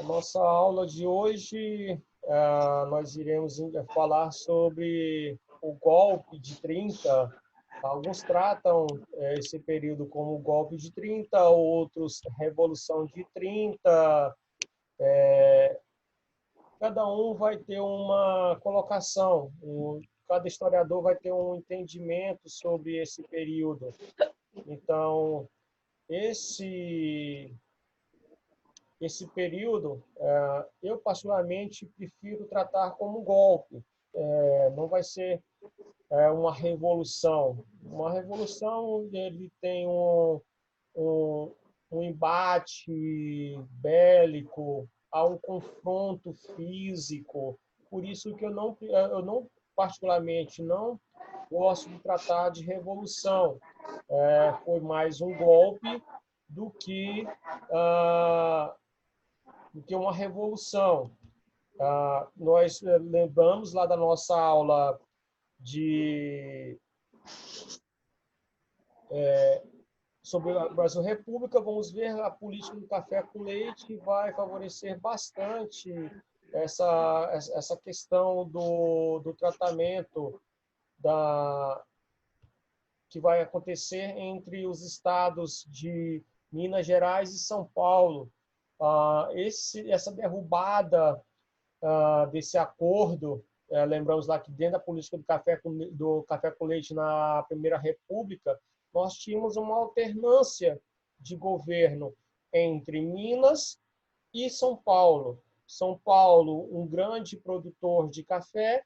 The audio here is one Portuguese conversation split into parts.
Nossa aula de hoje, nós iremos falar sobre o golpe de 30. Alguns tratam esse período como o golpe de 30, outros Revolução de 30. Cada um vai ter uma colocação, cada historiador vai ter um entendimento sobre esse período. Então, esse período, eu particularmente prefiro tratar como golpe. Não vai ser uma revolução. Uma revolução, ele tem um embate bélico, há um confronto físico. Por isso que eu não particularmente não gosto de tratar de revolução. Foi mais um golpe do que ah, uma revolução. Nós lembramos lá da nossa aula sobre a Brasil República, vamos ver a política do café com leite, que vai favorecer bastante essa questão do tratamento que vai acontecer entre os estados de Minas Gerais e São Paulo. Essa derrubada desse acordo, lembramos lá que dentro da política do café com leite na Primeira República, nós tínhamos uma alternância de governo entre Minas e São Paulo. São Paulo, um grande produtor de café,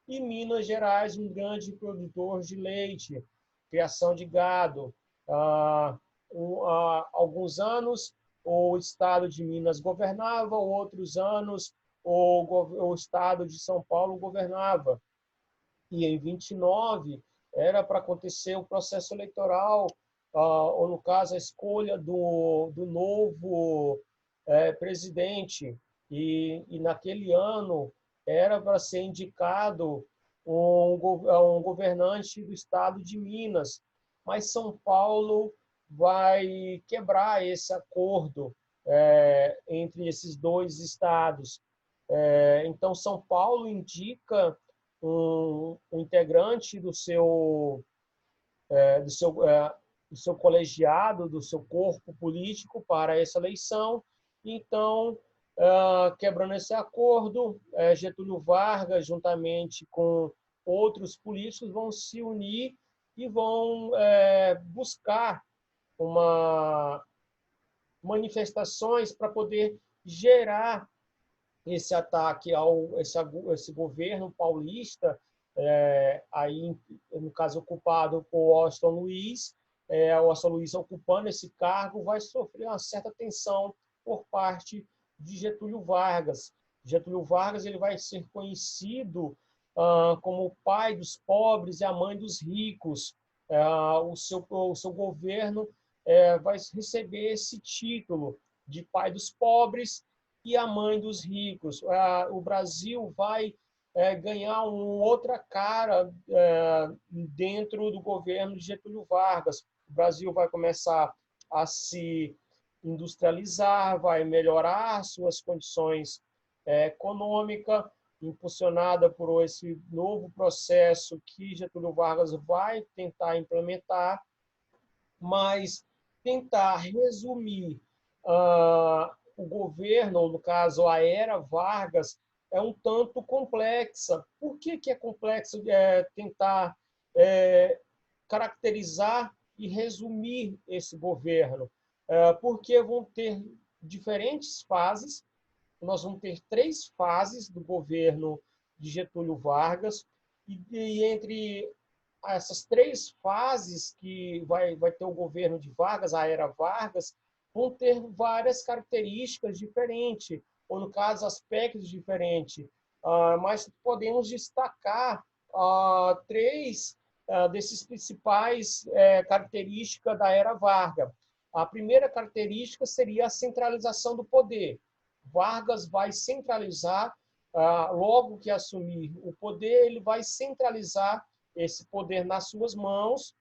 e Minas Gerais, um grande produtor de leite, criação de gado. Há alguns anos, o estado de Minas governava, outros anos, o estado de São Paulo governava. E em 29 era para acontecer o processo eleitoral, ou no caso a escolha do novo presidente. E naquele ano era para ser indicado um governante do estado de Minas, mas São Paulo vai quebrar esse acordo entre esses dois estados. Então, São Paulo indica um integrante do seu colegiado, do seu corpo político para essa eleição. Então, quebrando esse acordo, Getúlio Vargas, juntamente com outros políticos, vão se unir e vão buscar manifestações para poder gerar esse ataque esse governo paulista, aí no caso ocupado por Washington Luiz. O Washington Luiz ocupando esse cargo vai sofrer uma certa tensão por parte de Getúlio Vargas. Getúlio Vargas ele vai ser conhecido como o pai dos pobres e a mãe dos ricos. O seu governo vai receber esse título de pai dos pobres e a mãe dos ricos. O Brasil vai ganhar uma outra cara dentro do governo de Getúlio Vargas. O Brasil vai começar a se industrializar, vai melhorar suas condições econômicas, impulsionada por esse novo processo que Getúlio Vargas vai tentar implementar, mas tentar resumir o governo, ou no caso a era Vargas, é um tanto complexa. Por que é complexo tentar caracterizar e resumir esse governo? Porque vão ter diferentes fases. Nós vamos ter 3 fases do governo de Getúlio Vargas, e entre essas 3 fases que vai ter o governo de Vargas, a era Vargas, vão ter várias características diferentes, ou, no caso, aspectos diferentes. Mas podemos destacar 3 desses principais características da era Vargas. A primeira característica seria a centralização do poder. Vargas vai centralizar, logo que assumir o poder, ele vai centralizar esse poder nas suas mãos,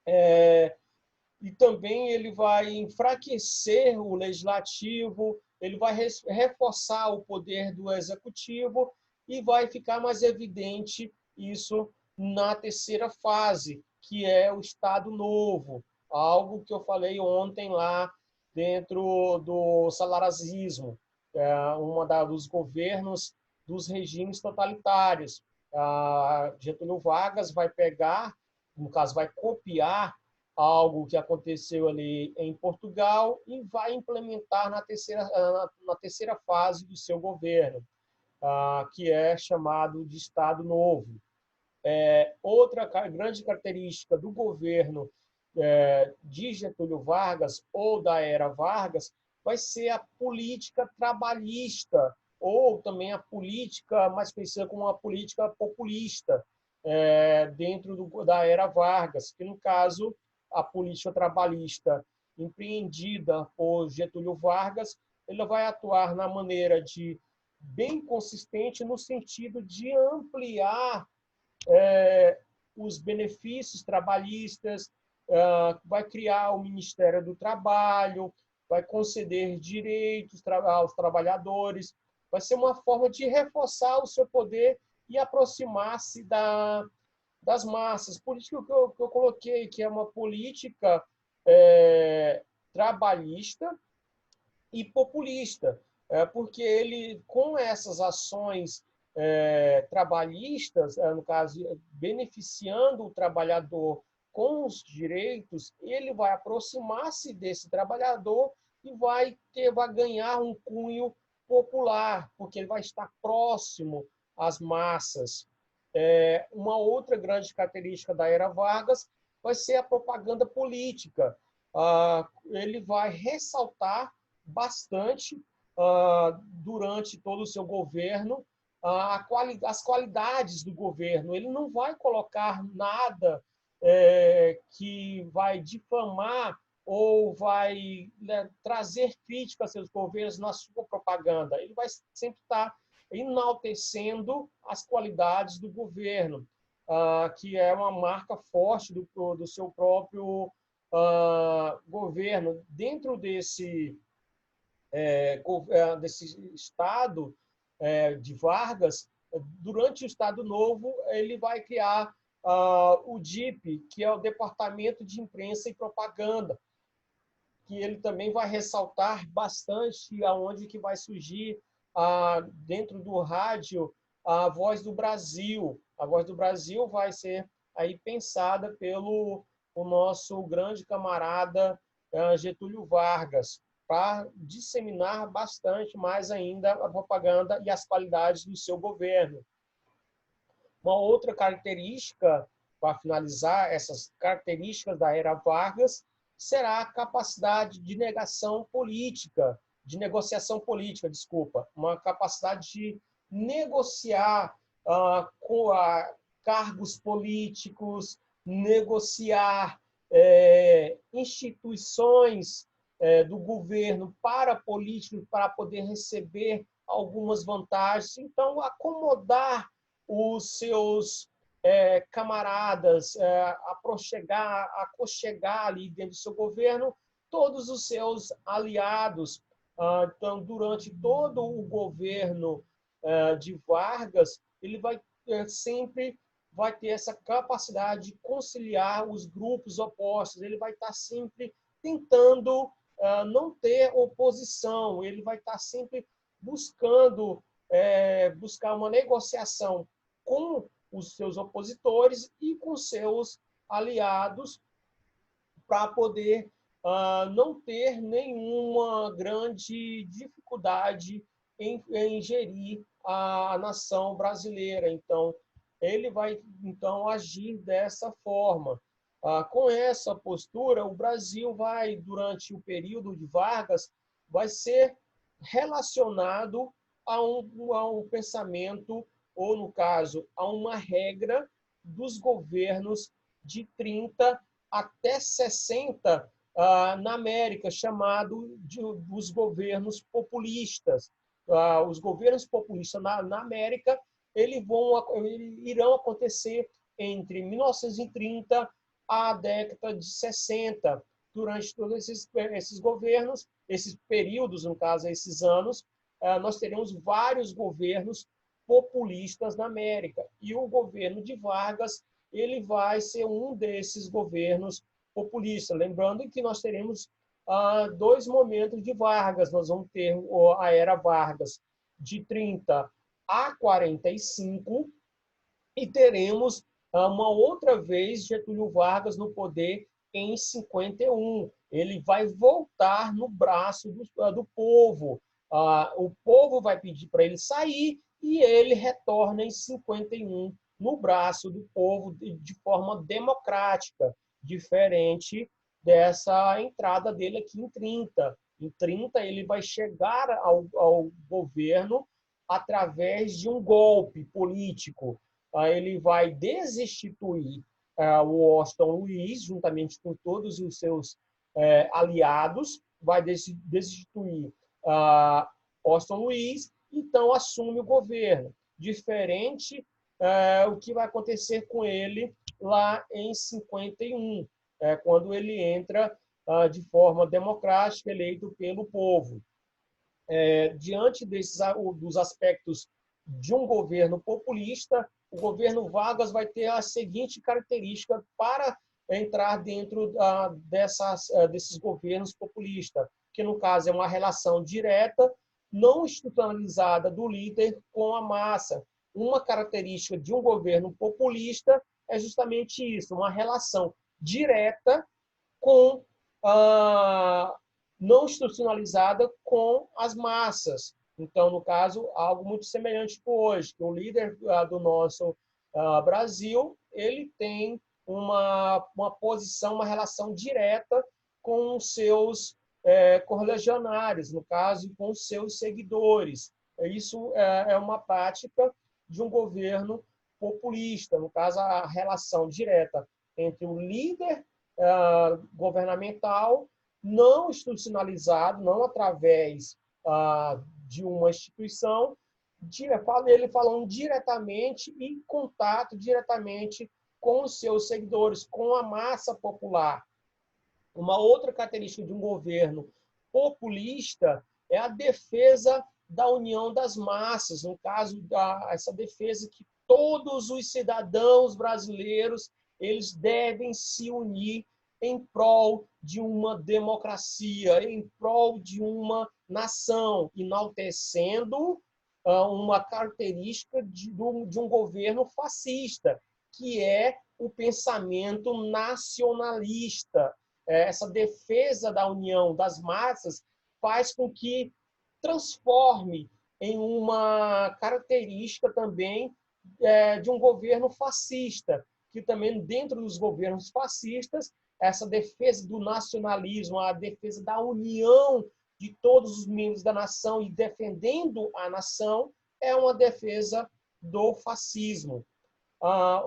e também ele vai enfraquecer o legislativo, ele vai reforçar o poder do executivo e vai ficar mais evidente isso na terceira fase, que é o Estado Novo, algo que eu falei ontem lá dentro do salarazismo, dos governos dos regimes totalitários. Getúlio Vargas vai pegar, no caso, vai copiar algo que aconteceu ali em Portugal e vai implementar na terceira fase do seu governo, que é chamado de Estado Novo. Outra grande característica do governo de Getúlio Vargas ou da era Vargas vai ser a política trabalhista, ou também a política mais conhecida como a política populista, dentro da era Vargas, que, no caso, a política trabalhista empreendida por Getúlio Vargas, ele vai atuar na maneira de bem consistente no sentido de ampliar os benefícios trabalhistas, vai criar o Ministério do Trabalho, vai conceder direitos aos trabalhadores, vai ser uma forma de reforçar o seu poder e aproximar-se das massas. Por isso que eu coloquei que é uma política trabalhista e populista, porque ele, com essas ações trabalhistas, no caso, beneficiando o trabalhador com os direitos, ele vai aproximar-se desse trabalhador e vai ganhar um cunho popular, porque ele vai estar próximo às massas. Uma outra grande característica da era Vargas vai ser a propaganda política. Ele vai ressaltar bastante, durante todo o seu governo, as qualidades do governo. Ele não vai colocar nada que vai difamar ou vai trazer crítica a seus governos na sua propaganda. Ele vai sempre estar enaltecendo as qualidades do governo, que é uma marca forte do seu próprio governo. Dentro desse Estado de Vargas, durante o Estado Novo, ele vai criar o DIP, que é o Departamento de Imprensa e Propaganda, que ele também vai ressaltar bastante aonde que vai surgir dentro do rádio a Voz do Brasil. A Voz do Brasil vai ser aí pensada pelo o nosso grande camarada Getúlio Vargas, para disseminar bastante mais ainda a propaganda e as qualidades do seu governo. Uma outra característica, para finalizar essas características da era Vargas, será a capacidade de negociação política, uma capacidade de negociar com cargos políticos, negociar instituições do governo para políticos, para poder receber algumas vantagens. Então, acomodar os seus camaradas, aconchegar ali dentro do seu governo todos os seus aliados. Então, durante todo o governo de Vargas, ele sempre vai ter essa capacidade de conciliar os grupos opostos, ele vai estar sempre tentando não ter oposição, ele vai estar sempre buscar uma negociação com os seus opositores e com seus aliados, para poder não ter nenhuma grande dificuldade em gerir a nação brasileira. Então, ele vai agir dessa forma. Com essa postura, o Brasil vai, durante o período de Vargas, vai ser relacionado a um pensamento, ou, no caso, a uma regra dos governos de 30 até 60 na América, chamado dos governos populistas. Os governos populistas na América eles irão acontecer entre 1930 à década de 60. Durante todos esses governos, esses períodos, no caso, esses anos, nós teremos vários governos populistas na América. E o governo de Vargas, ele vai ser um desses governos populistas. Lembrando que nós teremos dois momentos de Vargas. Nós vamos ter a era Vargas de 30 a 45 e teremos uma outra vez Getúlio Vargas no poder em 51. Ele vai voltar no braço do povo. O povo vai pedir para ele sair e ele retorna em 51 no braço do povo de forma democrática, diferente dessa entrada dele aqui em 30. Em 30, ele vai chegar ao governo através de um golpe político. Ele vai destituir o Washington Luiz, juntamente com todos os seus aliados, vai destituir Washington Luiz, então assume o governo. Diferente o que vai acontecer com ele lá em 51, quando ele entra de forma democrática, eleito pelo povo. Diante dos aspectos de um governo populista, o governo Vargas vai ter a seguinte característica para entrar dentro desses governos populistas, que no caso é uma relação direta, não institucionalizada do líder com a massa. Uma característica de um governo populista é justamente isso, uma relação direta com não institucionalizada com as massas. Então, no caso, algo muito semelhante com hoje, que o líder do nosso Brasil, ele tem uma posição, uma relação direta com os seus correligionários, no caso, com os seus seguidores. Isso é uma prática de um governo populista, no caso, a relação direta entre o líder governamental não institucionalizado, não através de uma instituição, ele falando diretamente e em contato diretamente com os seus seguidores, com a massa popular. Uma outra característica de um governo populista é a defesa da união das massas, no caso, essa defesa que todos os cidadãos brasileiros eles devem se unir em prol de uma democracia, em prol de uma nação, enaltecendo uma característica de um governo fascista, que é o pensamento nacionalista. Essa defesa da união das massas faz com que transforme em uma característica também de um governo fascista, que também dentro dos governos fascistas, essa defesa do nacionalismo, a defesa da união de todos os membros da nação e defendendo a nação, é uma defesa do fascismo.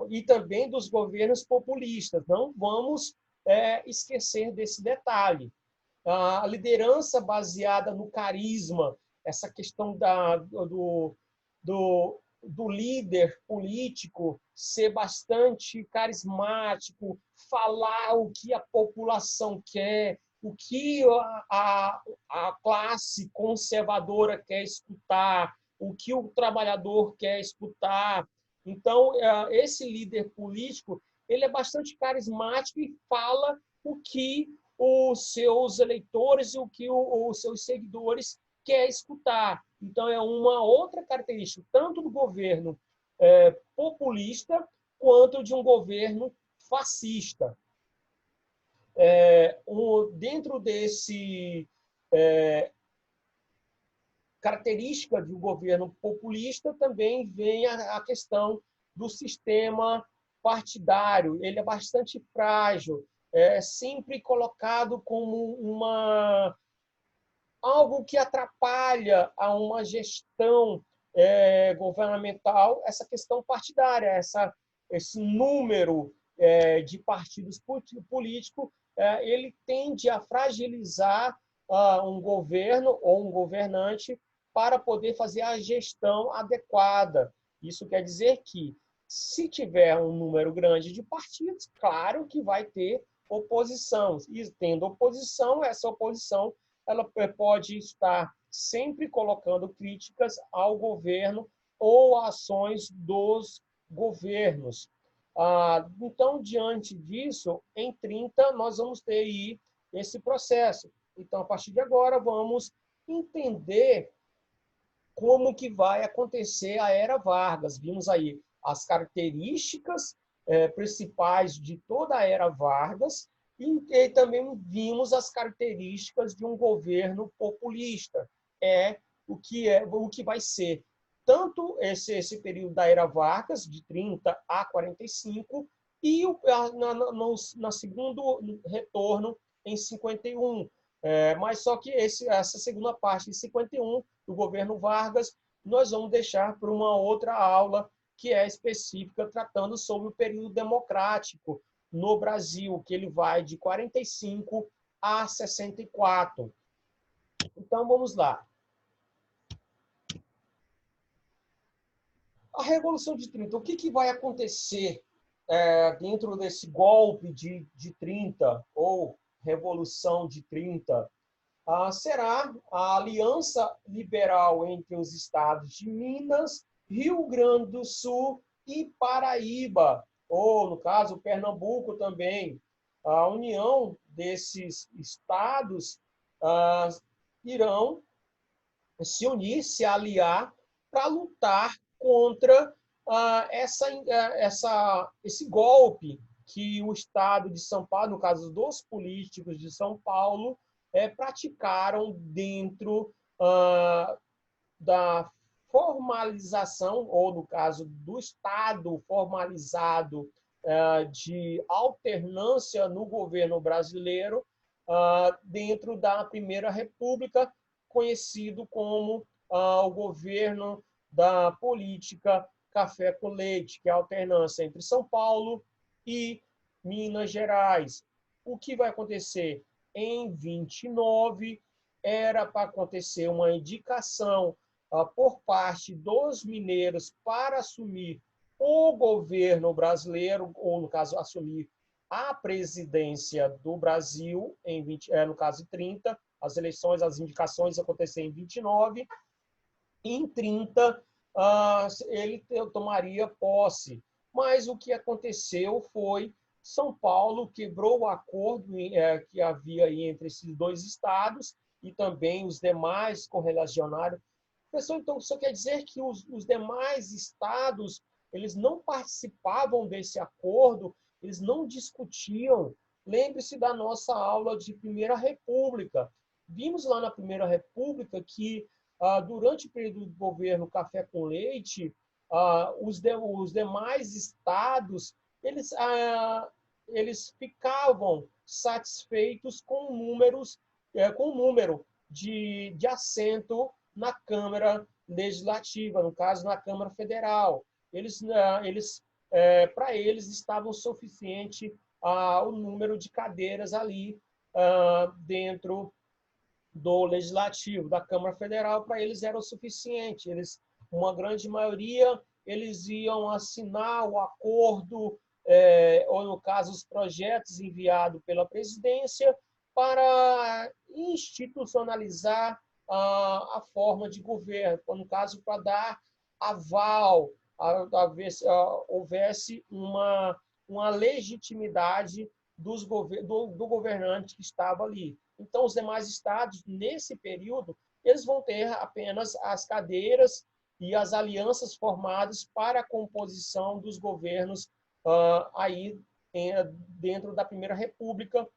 E também dos governos populistas. Não vamos esquecer desse detalhe. A liderança baseada no carisma, essa questão do líder político ser bastante carismático, falar o que a população quer, o que a classe conservadora quer escutar, o que o trabalhador quer escutar. Então, esse líder político ele é bastante carismático e fala o que os seus eleitores e o que os seus seguidores quer escutar. Então, é uma outra característica, tanto do governo populista, quanto de um governo fascista. Dentro desse característica de um governo populista, também vem a questão do sistema partidário. Ele é bastante frágil, é sempre colocado como algo que atrapalha a uma gestão governamental, essa questão partidária, esse número de partidos políticos, ele tende a fragilizar um governo ou um governante para poder fazer a gestão adequada. Isso quer dizer que, se tiver um número grande de partidos, claro que vai ter oposição. E tendo oposição, essa oposição ela pode estar sempre colocando críticas ao governo ou ações dos governos. Então, diante disso, em 30, nós vamos ter aí esse processo. Então, a partir de agora, vamos entender como que vai acontecer a Era Vargas. Vimos aí as características principais de toda a Era Vargas e também vimos as características de um governo populista. É o que vai ser tanto esse período da Era Vargas, de 30 a 45, e no segundo retorno, em 51. Mas só que essa segunda parte, em 51, do governo Vargas, nós vamos deixar para uma outra aula que é específica, tratando sobre o período democrático no Brasil, que ele vai de 45 a 64. Então, vamos lá. A Revolução de 30, o que vai acontecer dentro desse golpe de 30, ou Revolução de 30? Será a aliança liberal entre os estados de Minas, Rio Grande do Sul e Paraíba, ou, no caso, Pernambuco também. A união desses estados irão se unir, se aliar para lutar contra esse golpe que o Estado de São Paulo, no caso dos políticos de São Paulo, praticaram dentro da formalização, ou no caso do Estado formalizado de alternância no governo brasileiro, dentro da Primeira República, conhecido como o governo da política café com leite, que é a alternância entre São Paulo e Minas Gerais. O que vai acontecer? Em 29, era para acontecer uma indicação por parte dos mineiros para assumir o governo brasileiro, ou, no caso, assumir a presidência do Brasil, no caso, em 30. As eleições, as indicações aconteceram em 29. Em 30, ele tomaria posse. Mas o que aconteceu foi São Paulo quebrou o acordo que havia aí entre esses dois estados e também os demais correligionários. Pessoal, então, isso quer dizer que os demais estados eles não participavam desse acordo, eles não discutiam. Lembre-se da nossa aula de Primeira República. Vimos lá na Primeira República que, durante o período do governo Café com Leite, os demais estados eles ficavam satisfeitos com com o número de assento na Câmara Legislativa, no caso, na Câmara Federal. Para eles, estavam suficiente o número de cadeiras ali dentro do Legislativo, da Câmara Federal, para eles era o suficiente. Uma grande maioria, eles iam assinar o acordo, ou, no caso, os projetos enviados pela presidência para institucionalizar a forma de governo, no caso, para dar aval, houvesse uma legitimidade do governante que estava ali. Então, os demais estados, nesse período, eles vão ter apenas as cadeiras e as alianças formadas para a composição dos governos aí dentro da Primeira República,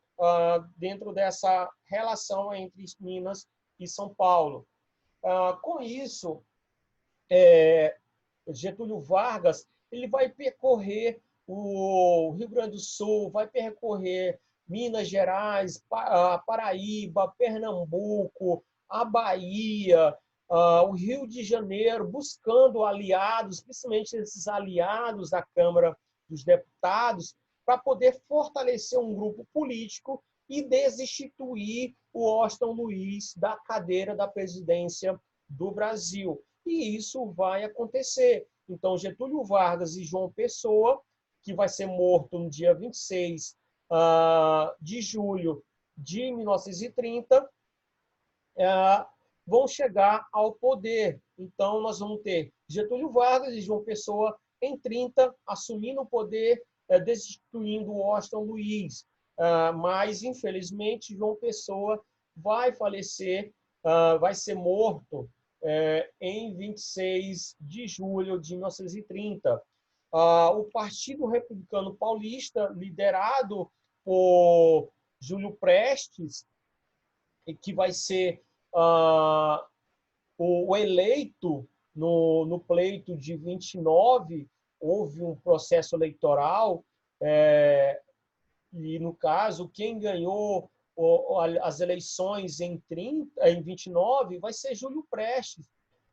dentro dessa relação entre Minas e São Paulo. Com isso, Getúlio Vargas ele vai percorrer o Rio Grande do Sul, vai percorrer Minas Gerais, Paraíba, Pernambuco, a Bahia, o Rio de Janeiro, buscando aliados, principalmente esses aliados da Câmara dos Deputados, para poder fortalecer um grupo político e desinstituir o Washington Luiz da cadeira da presidência do Brasil. E isso vai acontecer. Então, Getúlio Vargas e João Pessoa, que vai ser morto no dia 26 de julho de 1930, vão chegar ao poder. Então, nós vamos ter Getúlio Vargas e João Pessoa em 30, assumindo o poder, destituindo Washington Luiz. Mas, infelizmente, João Pessoa vai falecer, vai ser morto em 26 de julho de 1930. O Partido Republicano Paulista, liderado por Júlio Prestes, que vai ser o eleito no pleito de 29, houve um processo eleitoral, e, no caso, quem ganhou as eleições em 29 vai ser Júlio Prestes.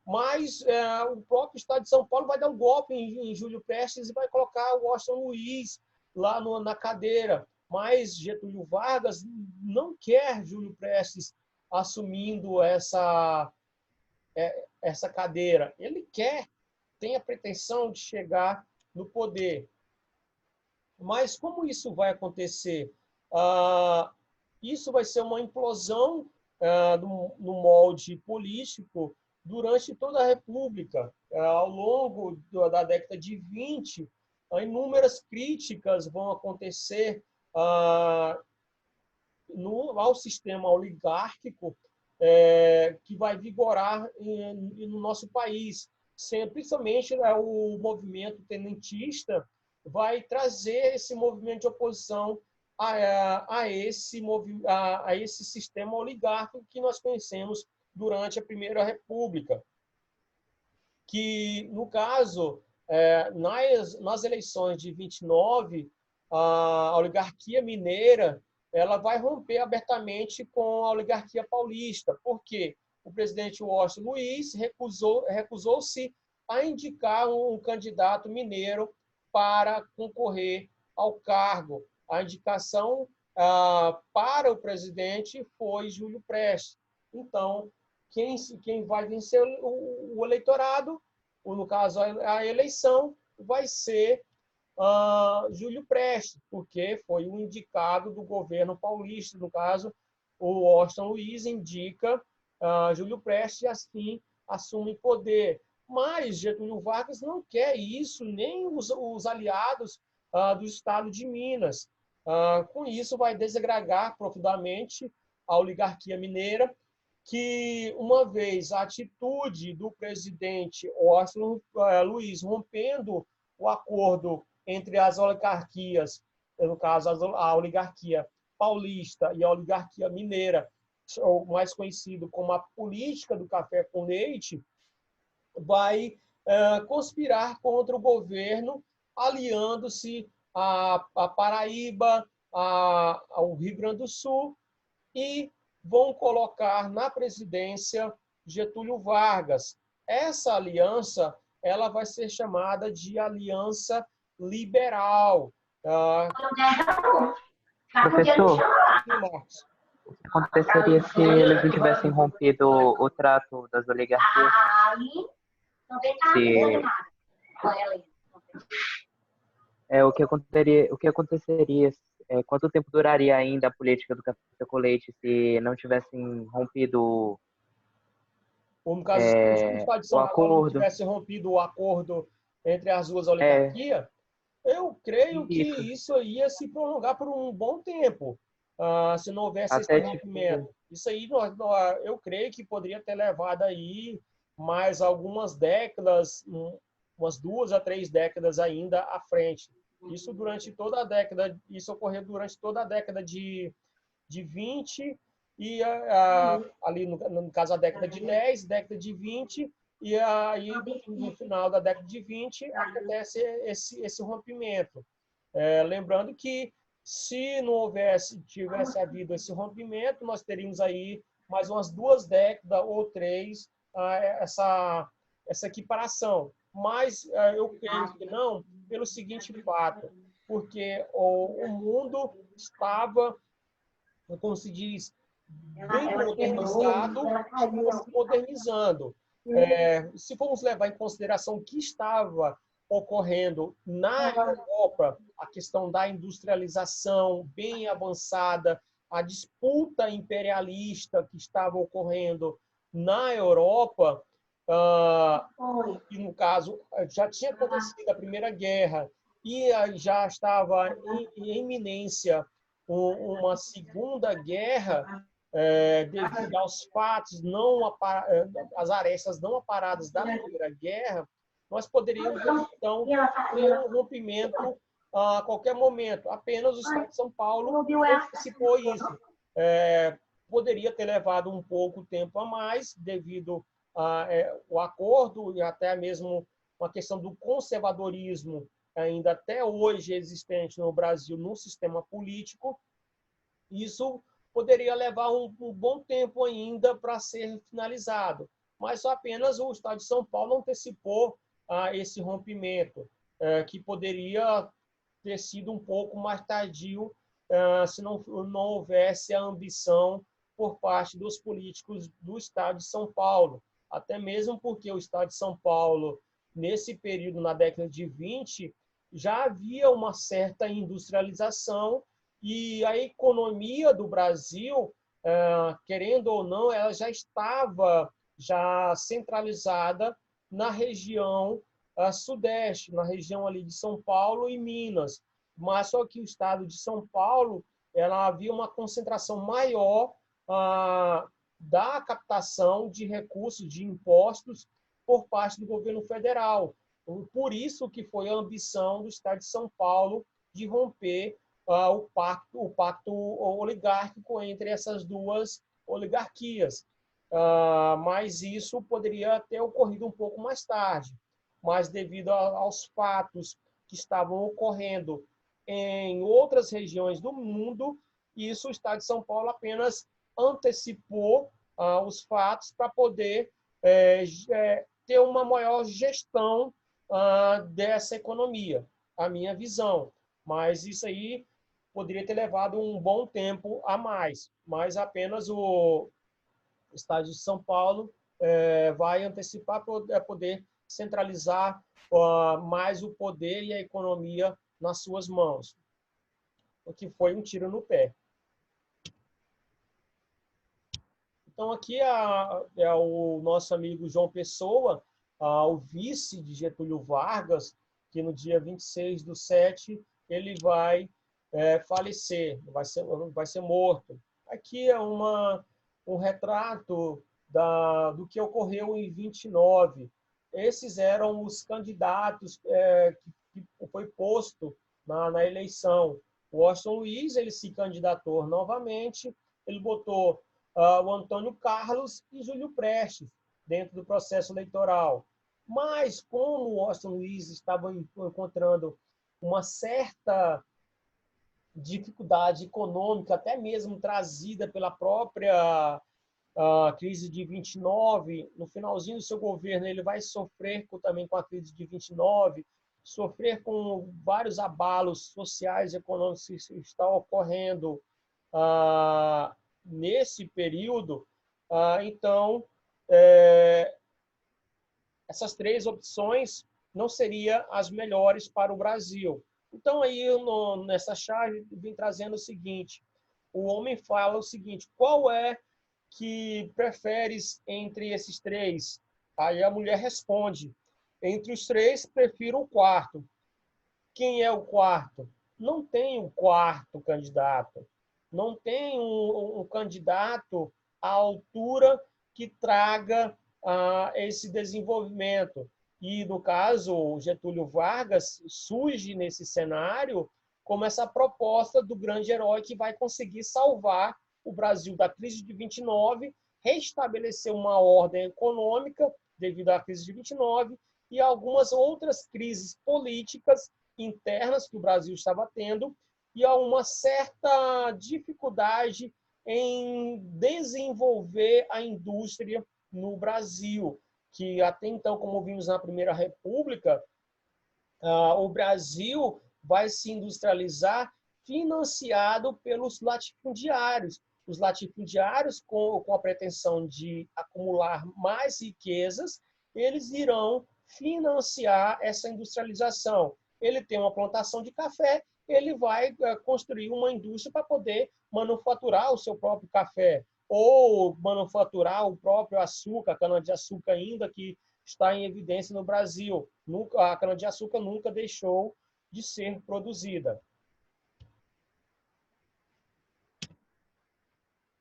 Mas o próprio Estado de São Paulo vai dar um golpe em Júlio Prestes e vai colocar o Washington Luiz lá na cadeira. Mas Getúlio Vargas não quer Júlio Prestes assumindo essa cadeira. Ele tem a pretensão de chegar no poder. Mas como isso vai acontecer? Isso vai ser uma implosão no molde político durante toda a República. Ao longo da década de 20, inúmeras críticas vão acontecer ao sistema oligárquico que vai vigorar no nosso país. Principalmente o movimento tenentista vai trazer esse movimento de oposição a esse sistema oligárquico que nós conhecemos durante a Primeira República. Que, no caso, nas eleições de 29, a oligarquia mineira ela vai romper abertamente com a oligarquia paulista. Por quê? O presidente Washington Luiz recusou-se a indicar um candidato mineiro para concorrer ao cargo. A indicação para o presidente foi Júlio Prestes. Então, quem vai vencer o eleitorado, ou no caso a eleição, vai ser Júlio Prestes, porque foi um indicado do governo paulista. No caso, o Washington Luiz indica Júlio Prestes e assim assume poder. Mas Getúlio Vargas não quer isso, nem os aliados do Estado de Minas. Com isso, vai desagregar profundamente a oligarquia mineira, que, uma vez a atitude do presidente Washington Luiz rompendo o acordo entre as oligarquias, no caso, a oligarquia paulista e a oligarquia mineira, ou mais conhecido como a política do café com leite, vai conspirar contra o governo, aliando-se a Paraíba, ao Rio Grande do Sul, e vão colocar na presidência Getúlio Vargas. Essa aliança ela vai ser chamada de Aliança Liberal. Professor, o que aconteceria se eles não tivessem rompido o trato das oligarquias? O que aconteceria, quanto tempo duraria ainda a política do café com leite se não tivessem rompido no caso, se o Estado de São Paulo não tivesse rompido o acordo entre as duas oligarquias, eu creio que isso ia se prolongar por um bom tempo, se não houvesse esse rompimento. Isso aí, eu creio que poderia ter levado aí mais algumas décadas, umas 2 a 3 décadas ainda à frente. Isso ocorreu durante toda a década de 20 e ali no caso a década de 10, década de 20, e aí no final da década de 20 acontece esse rompimento. Lembrando que se não tivesse havido esse rompimento, nós teríamos aí mais umas 2 décadas ou 3 essa equiparação. Mas eu creio que não, pelo seguinte fato, porque o mundo estava, como se diz, bem modernizado, estava se modernizando. Se formos levar em consideração o que estava ocorrendo na Europa, a questão da industrialização bem avançada, a disputa imperialista que estava ocorrendo na Europa, que no caso já tinha acontecido a Primeira Guerra e já estava em iminência uma Segunda Guerra, devido aos fatos as arestas não aparadas da Primeira Guerra, nós poderíamos então ter um rompimento a qualquer momento. Apenas o Estado de São Paulo antecipou isso. Poderia ter levado um pouco tempo a mais devido ao acordo e até mesmo uma questão do conservadorismo ainda até hoje existente no Brasil no sistema político. Isso poderia levar um bom tempo ainda para ser finalizado, mas só apenas o Estado de São Paulo antecipou esse rompimento, que poderia ter sido um pouco mais tardio se não houvesse a ambição por parte dos políticos do Estado de São Paulo, até mesmo porque o Estado de São Paulo, nesse período, na década de 20, já havia uma certa industrialização e a economia do Brasil, querendo ou não, ela já estava centralizada na região sudeste, na região ali de São Paulo e Minas. Mas só que o estado de São Paulo, ela havia uma concentração maior da captação de recursos, de impostos por parte do governo federal. Por isso que foi a ambição do estado de São Paulo de romper o pacto oligárquico entre essas duas oligarquias. Mas isso poderia ter ocorrido um pouco mais tarde. Mas devido aos fatos que estavam ocorrendo em outras regiões do mundo, isso o Estado de São Paulo apenas antecipou os fatos para poder ter uma maior gestão dessa economia, a minha visão. Mas isso aí poderia ter levado um bom tempo a mais, mas apenas o Estado de São Paulo vai antecipar para poder centralizar mais o poder e a economia nas suas mãos, o que foi um tiro no pé. Então, aqui é o nosso amigo João Pessoa, o vice de Getúlio Vargas, que no dia 26/7 ele vai falecer, vai ser morto. Aqui é um retrato do que ocorreu em 29. Esses eram os candidatos que foi posto na eleição. O Washington Luiz, ele se candidatou novamente, ele botou o Antônio Carlos e Júlio Prestes dentro do processo eleitoral. Mas, como o Washington Luiz estava encontrando uma certa dificuldade econômica, até mesmo trazida pela própria crise de 29, no finalzinho do seu governo, ele vai sofrer também com a crise de 29, sofrer com vários abalos sociais e econômicos que estão ocorrendo nesse período. Então, essas três opções não seriam as melhores para o Brasil. Então, aí, nessa charge, vim trazendo o seguinte: o homem fala o seguinte, qual é que preferes entre esses três? Aí a mulher responde, entre os três, prefiro o quarto. Quem é o quarto? Não tem um quarto candidato. Não tem um candidato à altura que traga esse desenvolvimento. E, no caso, o Getúlio Vargas surge nesse cenário como essa proposta do grande herói que vai conseguir salvar o Brasil da crise de 29, restabelecer uma ordem econômica devido à crise de 29 e algumas outras crises políticas internas que o Brasil estava tendo e a uma certa dificuldade em desenvolver a indústria no Brasil, que até então, como vimos na Primeira República, o Brasil vai se industrializar financiado pelos latifundiários. Os latifundiários, com a pretensão de acumular mais riquezas, eles irão financiar essa industrialização. Ele tem uma plantação de café, ele vai construir uma indústria para poder manufaturar o seu próprio café ou manufaturar o próprio açúcar, cana-de-açúcar ainda, que está em evidência no Brasil. A cana-de-açúcar nunca deixou de ser produzida.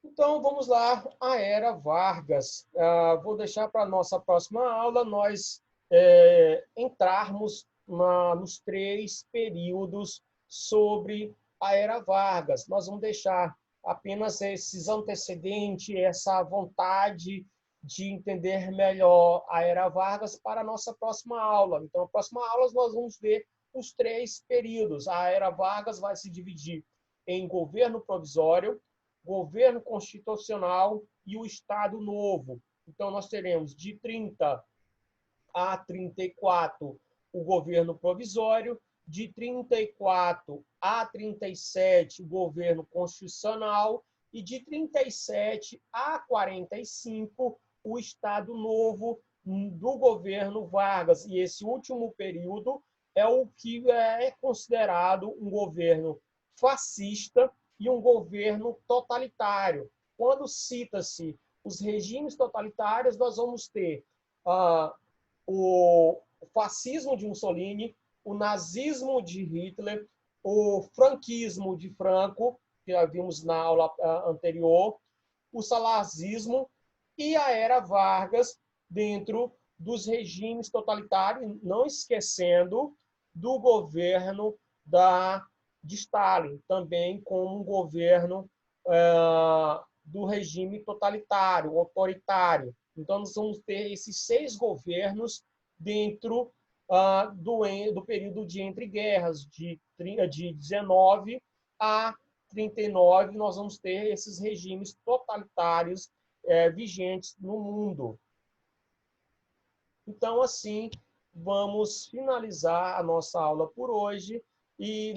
Então, vamos lá, a Era Vargas. Vou deixar para a nossa próxima aula nós entrarmos nos 3 períodos sobre a Era Vargas. Nós vamos deixar apenas esses antecedentes, essa vontade de entender melhor a Era Vargas para a nossa próxima aula. Então, na próxima aula, nós vamos ver os 3 períodos. A Era Vargas vai se dividir em governo provisório, governo constitucional e o Estado Novo. Então, nós teremos de 30 a 34 o governo provisório, de 34 a 37 o governo constitucional e de 37 a 45 o Estado Novo do governo Vargas. E esse último período é o que é considerado um governo fascista e um governo totalitário. Quando cita-se os regimes totalitários, nós vamos ter o fascismo de Mussolini, o nazismo de Hitler, o franquismo de Franco, que já vimos na aula anterior, o salazismo e a Era Vargas dentro dos regimes totalitários, não esquecendo do governo de Stalin, também como um governo do regime totalitário, autoritário. Então, nós vamos ter esses 6 governos dentro do período de entre guerras, de 19 a 39, nós vamos ter esses regimes totalitários vigentes no mundo. Então, assim, vamos finalizar a nossa aula por hoje e